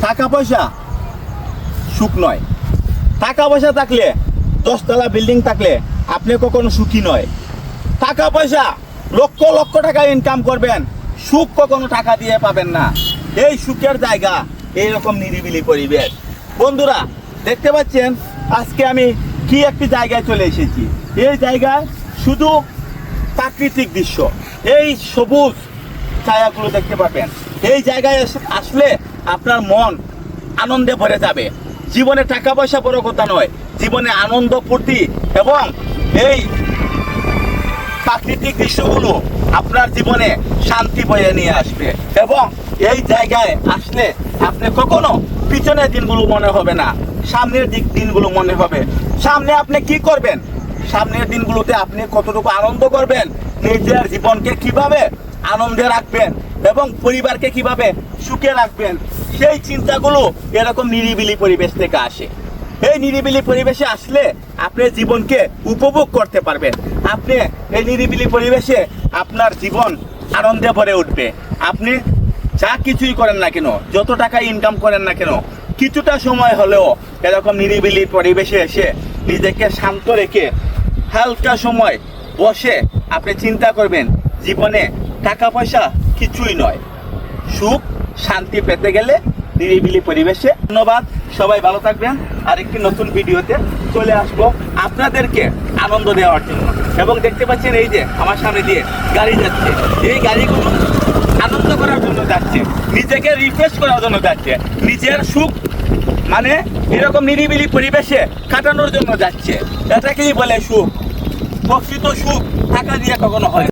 টাকা পয়সা সুখ নয়। টাকা পয়সা থাকলে 10 তলা বিল্ডিং থাকলে আপনি কখনো সুখী নয়। টাকা পয়সা লক্ষ লক্ষ টাকা ইনকাম করবেন, সুখ কখনো টাকা দিয়ে পাবেন না। এই সুখের জায়গা এইরকম নিরিবিলি পরিবেশ। বন্ধুরা দেখতে পাচ্ছেন আজকে আমি কি একটি জায়গায় চলে এসেছি। এই জায়গায় শুধু প্রাকৃতিক দৃশ্য, এই সবুজ ছায়াগুলো দেখতে পাবেন। এই জায়গায় আসলে আপনার মন আনন্দে ভরে যাবে। জীবনে টাকা পয়সা বড় কথা নয়, জীবনে আনন্দ ফুর্তি এবং এই প্রাকৃতিক দৃশ্যগুলো আপনার জীবনে শান্তি বয়ে নিয়ে আসবে। এবং এই জায়গায় আসলে আপনি কখনো পিছনের দিনগুলো মনে হবে না, সামনের দিনগুলো মনে হবে। সামনে আপনি কি করবেন, সামনের দিনগুলোতে আপনি কতটুকু আনন্দ করবেন, নিজের জীবনকে কিভাবে আনন্দে রাখবেন এবং পরিবারকে কিভাবে সুখে রাখবেন, সেই চিন্তাগুলো এরকম নিরিবিলি পরিবেশ থেকে আসে। এই নিরিবিলি পরিবেশে আসলে আপনি জীবনকে উপভোগ করতে পারবেন। আপনি এই নিরিবিলি পরিবেশে আপনার জীবন আনন্দে ভরে উঠবে। আপনি যা কিছুই করেন না কেন, যত টাকা ইনকাম করেন না কেন, কিছুটা সময় হলেও এরকম নিরিবিলি পরিবেশে এসে নিজেকে শান্ত রেখে হালকা সময় বসে আপনি চিন্তা করবেন জীবনে টাকা পয়সা কিছুই নয়। সুখ শান্তি পেতে গেলে নিরিবিলি পরিবেশে। ধন্যবাদ, সবাই ভালো থাকবেন। আরেকটি নতুন ভিডিওতে চলে আসবো আপনাদেরকে আনন্দ দেওয়ার জন্য। এবং দেখতে পাচ্ছেন এই যে আমার সামনে দিয়ে গাড়ি যাচ্ছে, এই গাড়িগুলো আনন্দ করার জন্য যাচ্ছে, নিজেকে রিফ্রেশ করার জন্য যাচ্ছে, নিজের সুখ মানে এরকম নিরিবিলি পরিবেশে কাটানোর জন্য যাচ্ছে। এটাকেই বলে সুখ। প্রকৃত সুখ টাকা দিয়ে কখনো হয়।